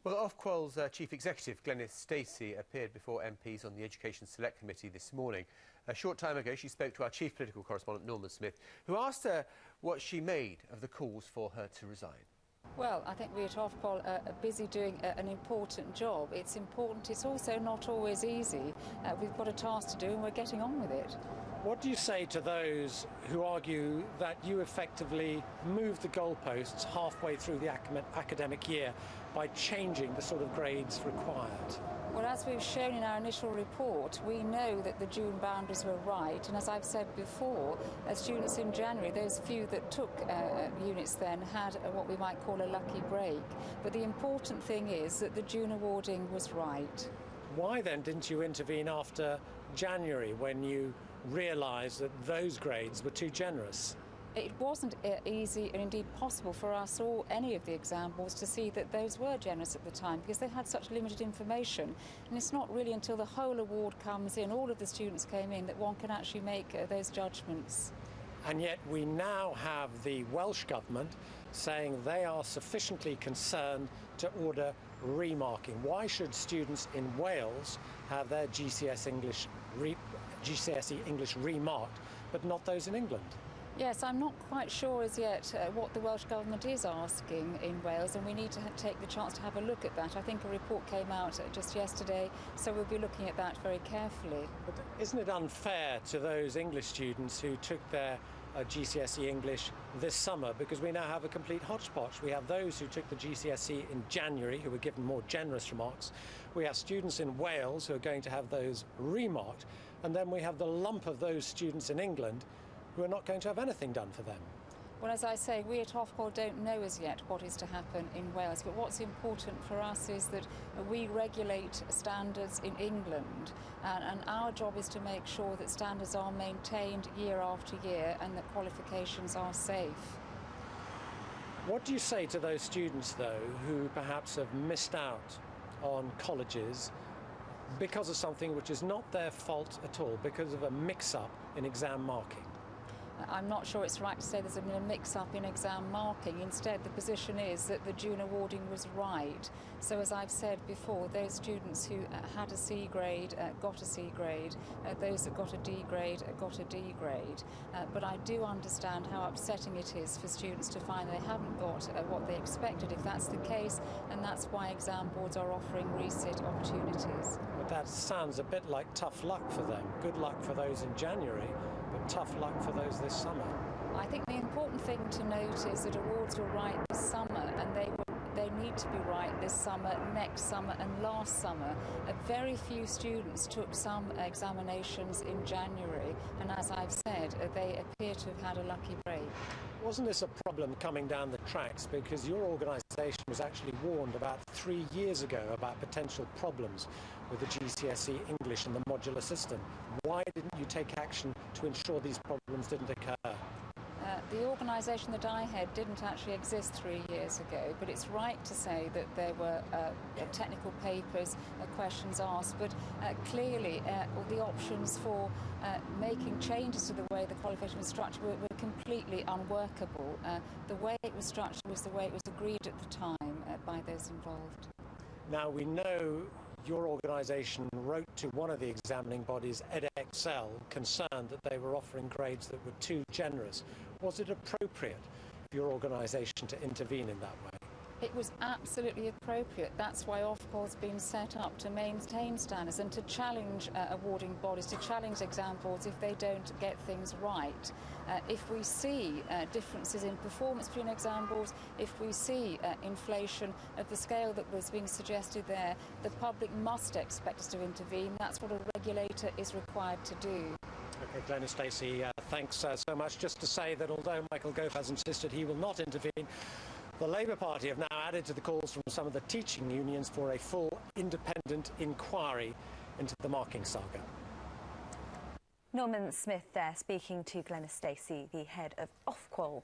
Well, Ofqual's Chief Executive, Glenys Stacey, appeared before MPs on the Education Select Committee this morning. A short time ago, she spoke to our Chief Political Correspondent, Norman Smith, who asked her what she made of the calls for her to resign. Well, I think we at Ofqual are busy doing an important job. It's important, it's also not always easy. We've got a task to do and we're getting on with it. What do you say to those who argue that you effectively moved the goalposts halfway through the academic year by changing the sort of grades required? Well, as we've shown in our initial report, we know that the June boundaries were right, and as I've said before, students in January, those few that took units then, had what we might call a lucky break. But the important thing is that the June awarding was right. Why then didn't you intervene after January when you realised that those grades were too generous? It wasn't easy and indeed possible for us or any of the exam boards to see that those were generous at the time because they had such limited information, and it's not really until the whole award comes in, all of the students came in, that one can actually make those judgments. And yet we now have the Welsh Government saying they are sufficiently concerned to order remarking. Why should students in Wales have their GCSE English remarked, but not those in England? Yes, I'm not quite sure as yet what the Welsh Government is asking in Wales, and we need to take the chance to have a look at that. I think a report came out just yesterday, so we'll be looking at that very carefully. But isn't it unfair to those English students who took their GCSE English this summer, because we now have a complete hodgepodge? We have those who took the GCSE in January who were given more generous remarks. We have students in Wales who are going to have those remarked, and then we have the lump of those students in England who are not going to have anything done for them. Well, as I say, we at Ofqual don't know as yet what is to happen in Wales, but what's important for us is that we regulate standards in England, and our job is to make sure that standards are maintained year after year and that qualifications are safe. What do you say to those students, though, who perhaps have missed out on colleges because of something which is not their fault at all, because of a mix-up in exam marking? I'm not sure it's right to say there's been a mix-up in exam marking. Instead, the position is that the June awarding was right. So as I've said before, those students who had a C grade got a C grade. Those that got a D grade got a D grade. But I do understand how upsetting it is for students to find they haven't got what they expected, if that's the case, and that's why exam boards are offering resit opportunities. But that sounds a bit like tough luck for them. Good luck for those in January, but tough luck for those this summer. I think the important thing to note is that awards were right this summer, and they need to be right this summer, next summer and last summer. Very few students took some examinations in January, and as I've said, they appear to have had a lucky break. Wasn't this a problem coming down the tracks, because your organisation was actually warned about 3 years ago about potential problems with the GCSE English and the modular system? Why didn't you take action to ensure these problems didn't occur? The organisation that I had didn't actually exist 3 years ago, but it's right to say that there were technical papers, questions asked, but clearly the options for making changes to the way the qualification was structured were completely unworkable. The way it was structured was the way it was agreed at the time by those involved. Now, we know your organisation wrote to one of the examining bodies, EdXL, concerned that they were offering grades that were too generous. Was it appropriate for your organisation to intervene in that way? It was absolutely appropriate. That's why Ofqual's been set up, to maintain standards and to challenge awarding bodies, to challenge exam boards if they don't get things right. If we see differences in performance between exam boards, if we see inflation of the scale that was being suggested there, the public must expect us to intervene. That's what a regulator is required to do. OK, Glenys, Stacey, thanks so much. Just to say that although Michael Gove has insisted he will not intervene, the Labour Party have now added to the calls from some of the teaching unions for a full independent inquiry into the marking saga. Norman Smith there speaking to Glenys Stacey, the head of Ofqual.